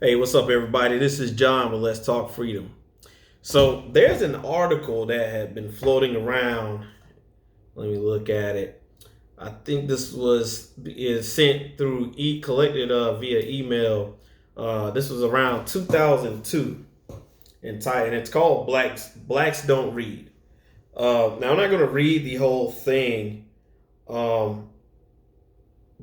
Hey, what's up, everybody? This is John with Let's Talk Freedom. So, there's an article that had been floating around. Let me look at it. I think this is sent through collected via email. This was around 2002, and it's called Blacks Don't Read. Now, I'm not going to read the whole thing, um,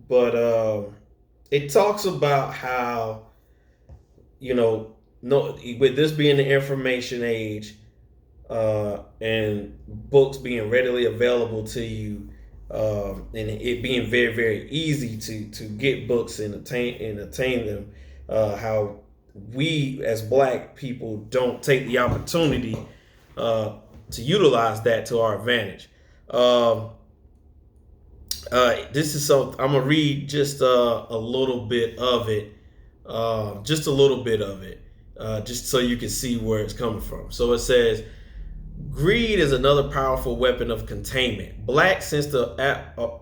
but it talks about how you know, no, with this being the information age, and books being readily available to you, and it being very, very easy to get books and attain them, how we as Black people don't take the opportunity uh, to utilize that to our advantage. Um, this is so I'm gonna read just a little bit of it, just a little bit of it, just so you can see where it's coming from. So it says, greed is another powerful weapon of containment. Blacks, since the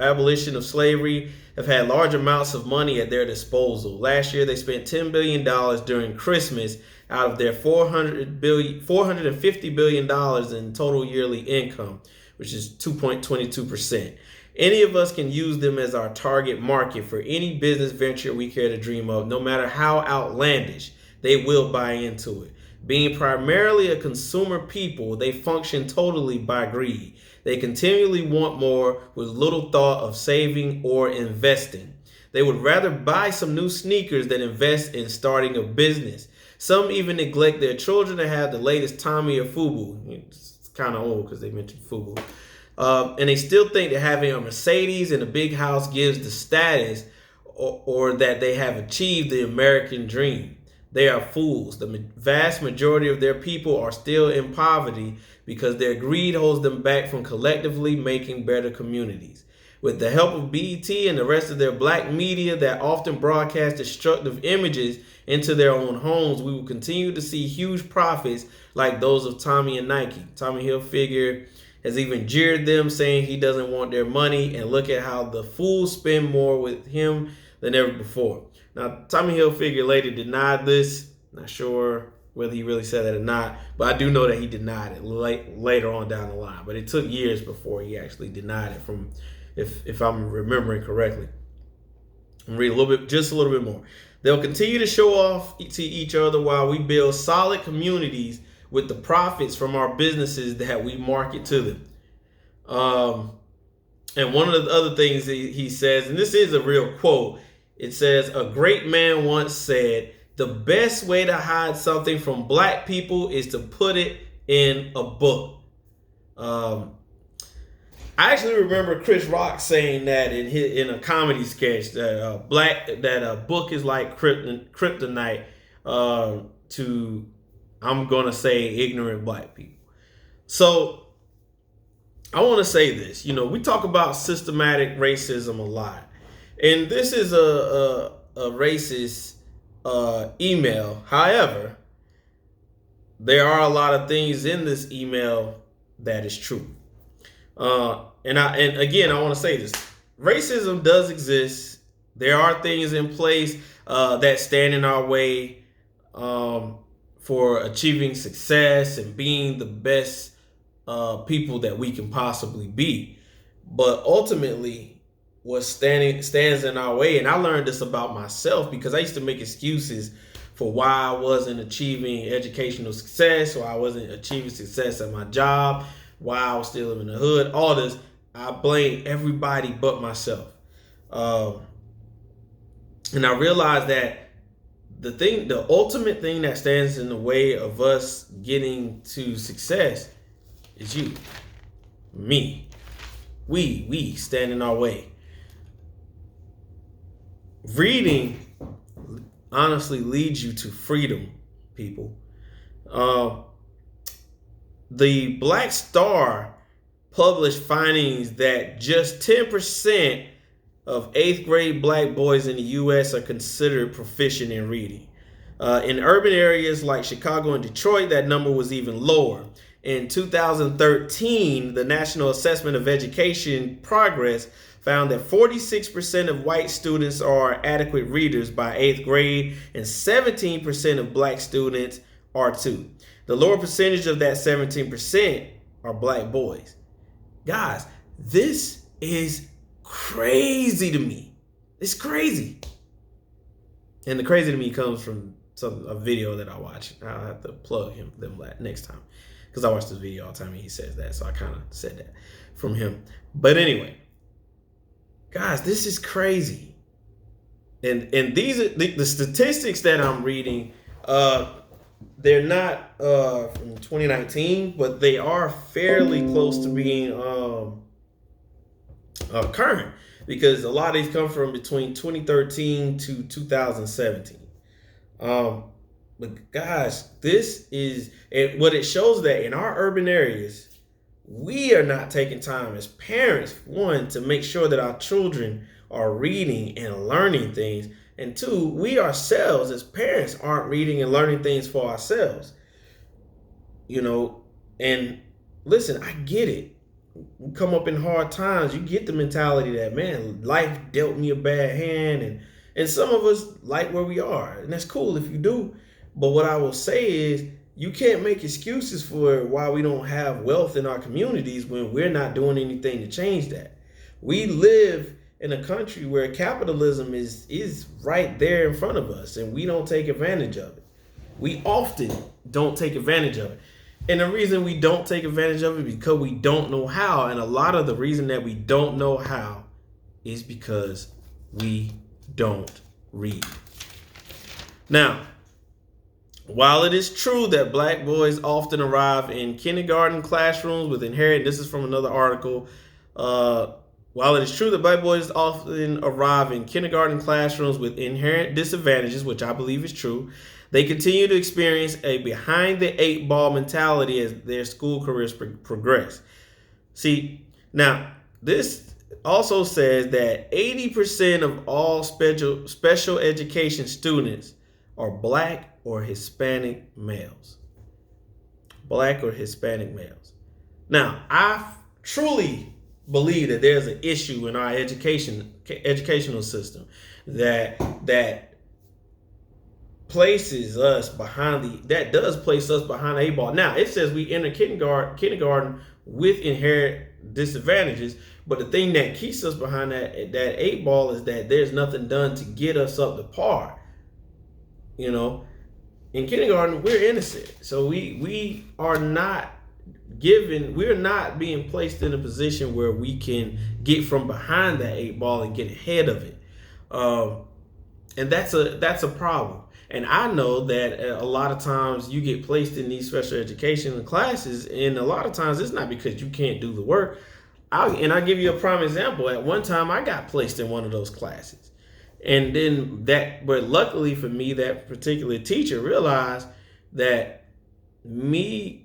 abolition of slavery, have had large amounts of money at their disposal. Last year, they spent $10 billion during Christmas out of their $450 billion in total yearly income, which is 2.22%. Any of us can use them as our target market for any business venture we care to dream of, no matter how outlandish. They will buy into it. Being primarily a consumer people, they function totally by greed. They continually want more with little thought of saving or investing. They would rather buy some new sneakers than invest in starting a business. Some even neglect their children to have the latest Tommy or Fubu. It's kind of old because they mentioned Fubu. And they still think that having a Mercedes and a big house gives the status, or that they have achieved the American dream. They are fools. The vast majority of their people are still in poverty because their greed holds them back from collectively making better communities. With the help of BET and the rest of their Black media that often broadcast destructive images into their own homes, we will continue to see huge profits like those of Tommy and Nike. Tommy Hilfiger has even jeered them, saying he doesn't want their money, and look at how the fools spend more with him than ever before. Now, Tommy Hilfiger later denied this. Not sure whether he really said that or not, but I do know that he denied it later on down the line. But it took years before he actually denied it, from if I'm remembering correctly. I'm read just a little bit more. They'll continue to show off to each other while we build solid communities with the profits from our businesses that we market to them. And one of the other things he says, and this is a real quote, it says, a great man once said, the best way to hide something from Black people is to put it in a book. I actually remember Chris Rock saying that in a comedy sketch, that a book is like kryptonite to, I'm gonna say, ignorant Black people. So I want to say this. We talk about systematic racism a lot. And this is a racist email. However, there are a lot of things in this email that is true. And again, I want to say this: racism does exist. There are things in place that stand in our way for achieving success and being the best people that we can possibly be. But ultimately, what stands in our way, and I learned this about myself because I used to make excuses for why I wasn't achieving educational success, or I wasn't achieving success at my job, why I was still living in the hood, all this. I blame everybody but myself. And I realized that the ultimate thing that stands in the way of us getting to success is you, me. We stand in our way. Reading honestly leads you to freedom, people. The Black Star published findings that just 10% of 8th grade Black boys in the U.S. are considered proficient in reading. In urban areas like Chicago and Detroit, that number was even lower. In 2013, the National Assessment of Education Progress found that 46% of white students are adequate readers by 8th grade, and 17% of black students are too. The lower percentage of that 17% are black boys. Guys, this is crazy to me. It's crazy. And the crazy to me comes from a video that I watch. I'll have to plug them next time, because I watch this video all the time and he says that. So I kind of said that from him. But anyway, guys, this is crazy. And these are the statistics that I'm reading. They're not from 2019, but they are fairly close to being current, because a lot of these come from between 2013 to 2017. But guys, this is, and what it shows that in our urban areas, we are not taking time as parents, one, to make sure that our children are reading and learning things, and two, we ourselves as parents aren't reading and learning things for ourselves. You know, and listen, I get it. You come up in hard times, you get the mentality that, man, life dealt me a bad hand, and some of us like where we are, and that's cool if you do. But what I will say is, you can't make excuses for why we don't have wealth in our communities when we're not doing anything to change that. We live in a country where capitalism is right there in front of us, and we don't take advantage of it. We often don't take advantage of it. And the reason we don't take advantage of it is because we don't know how. And a lot of the reason that we don't know how is because we don't read. Now, while it is true that black boys often arrive in kindergarten classrooms with inherent, this is from another article, while it is true that black boys often arrive in kindergarten classrooms with inherent disadvantages, which I believe is true, they continue to experience a behind the eight ball mentality as their school careers progress. See, now this also says that 80% of all special education students are black or Hispanic males. Black or Hispanic males. Now, I truly believe that there's an issue in our educational system that places us behind that does place us behind the eight ball. Now, it says we enter kindergarten with inherent disadvantages, but the thing that keeps us behind that eight ball is that there's nothing done to get us up to par. You know, in kindergarten, we're innocent. So we are not we're not being placed in a position where we can get from behind that eight ball and get ahead of it. And that's a problem. And I know that a lot of times you get placed in these special education classes, and a lot of times it's not because you can't do the work. I'll give you a prime example. At one time, I got placed in one of those classes. And then but luckily for me, that particular teacher realized that I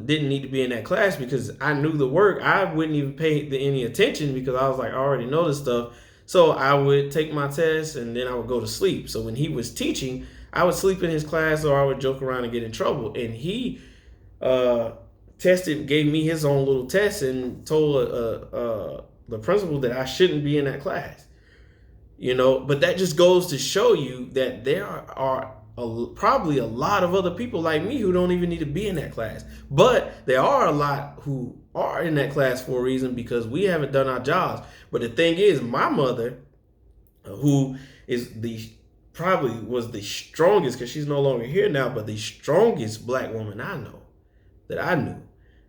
didn't need to be in that class because I knew the work. I wouldn't even pay any attention because I was like, I already know this stuff. So I would take my test and then I would go to sleep. So when he was teaching, I would sleep in his class or I would joke around and get in trouble. And he gave me his own little test and told the principal that I shouldn't be in that class. You know, but that just goes to show you that there are probably a lot of other people like me who don't even need to be in that class. But there are a lot who are in that class for a reason, because we haven't done our jobs. But the thing is, my mother, who is probably was the strongest, because she's no longer here now, but the strongest black woman I knew.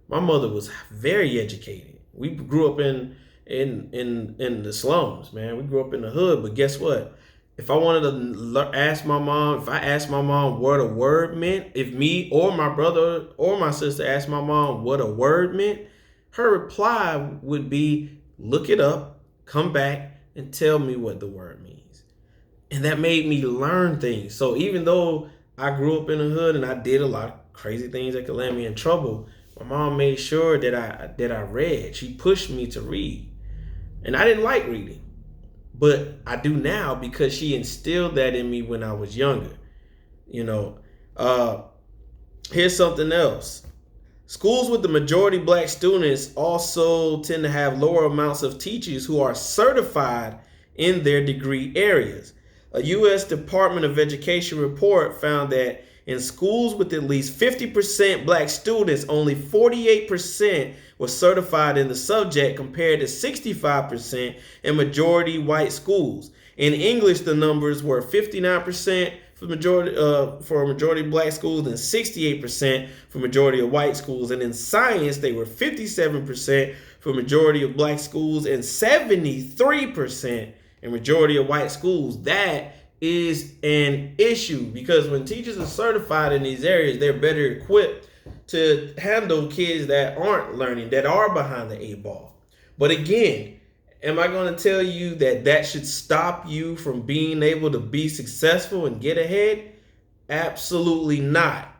My mother was very educated. We grew up in the slums, man. We grew up in the hood, but guess what? If I wanted to ask my mom what a word meant, if me or my brother or my sister asked my mom what a word meant, her reply would be, look it up, come back, and tell me what the word means. And that made me learn things. So even though I grew up in the hood and I did a lot of crazy things that could land me in trouble, my mom made sure that I read. She pushed me to read. And I didn't like reading. But I do now because she instilled that in me when I was younger. You know, here's something else. Schools with the majority black students also tend to have lower amounts of teachers who are certified in their degree areas. A U.S. Department of Education report found that in schools with at least 50% black students, only 48% were certified in the subject compared to 65% in majority white schools. In English, the numbers were 59% for majority black schools and 68% for majority of white schools. And in science, they were 57% for majority of black schools and 73% in majority of white schools. That is an issue because when teachers are certified in these areas, they're better equipped to handle kids that aren't learning, that are behind the eight ball. But again, am I going to tell you that that should stop you from being able to be successful and get ahead? Absolutely not.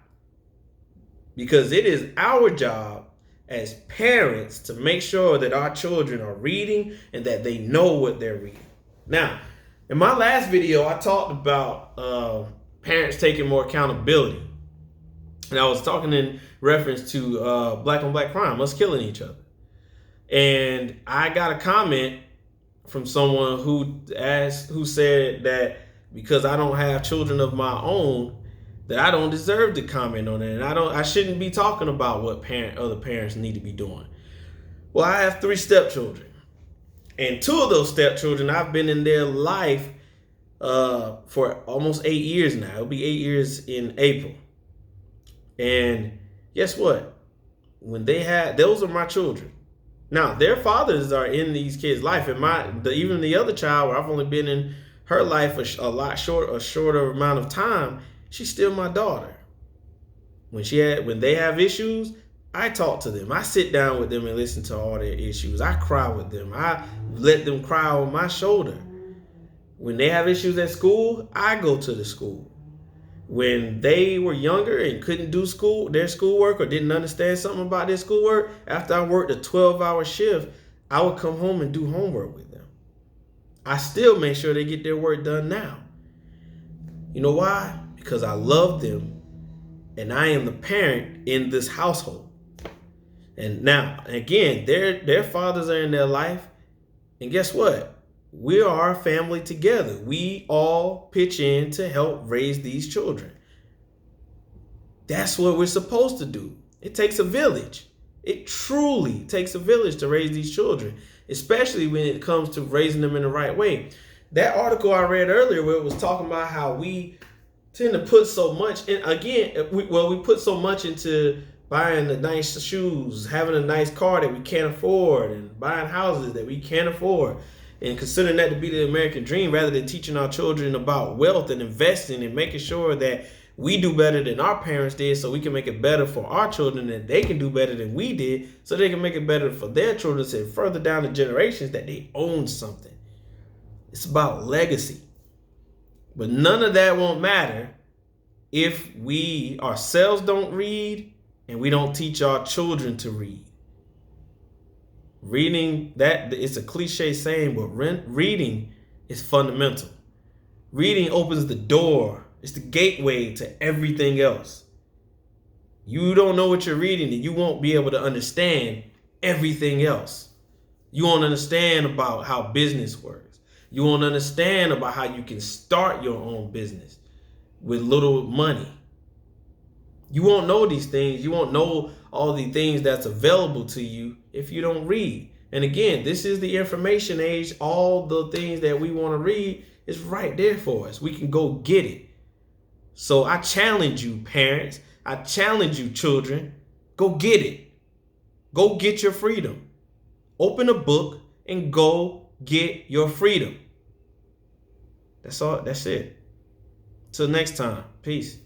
Because it is our job as parents to make sure that our children are reading and that they know what they're reading. Now, in my last video, I talked about parents taking more accountability. And I was talking in reference to black on black crime, us killing each other. And I got a comment from someone who said that because I don't have children of my own, that I don't deserve to comment on it. And I shouldn't be talking about what other parents need to be doing. Well, I have 3 stepchildren. And 2 of those stepchildren, I've been in their life for almost 8 years now. It'll be 8 years in April. And guess what? When those are my children. Now, their fathers are in these kids' life. And even the other child, where I've only been in her life a shorter amount of time, she's still my daughter. When they have issues, I talk to them. I sit down with them and listen to all their issues. I cry with them. I let them cry on my shoulder. When they have issues at school, I go to the school. When they were younger and couldn't do their schoolwork or didn't understand something about their schoolwork, after I worked a 12-hour shift, I would come home and do homework with them. I still make sure they get their work done now. You know why? Because I love them and I am the parent in this household. And now, again, their fathers are in their life. And guess what? We are a family together. We all pitch in to help raise these children. That's what we're supposed to do. It takes a village. It truly takes a village to raise these children, especially when it comes to raising them in the right way. That article I read earlier where it was talking about how we tend to put so much in, again, we put so much into buying the nice shoes, having a nice car that we can't afford, and buying houses that we can't afford, and considering that to be the American dream rather than teaching our children about wealth and investing and making sure that we do better than our parents did so we can make it better for our children and they can do better than we did so they can make it better for their children and further down the generations that they own something. It's about legacy. But none of that won't matter if we ourselves don't read and we don't teach our children to read. Reading, that it's a cliche saying, but reading is fundamental. Reading opens the door. It's the gateway to everything else. You don't know what you're reading and you won't be able to understand everything else. You won't understand about how business works. You won't understand about how you can start your own business with little money. You won't know these things. You won't know all the things that's available to you if you don't read. And again, this is the information age. All the things that we want to read is right there for us. We can go get it. So I challenge you, parents. I challenge you, children. Go get it. Go get your freedom. Open a book and go get your freedom. That's all. That's it. Till next time. Peace.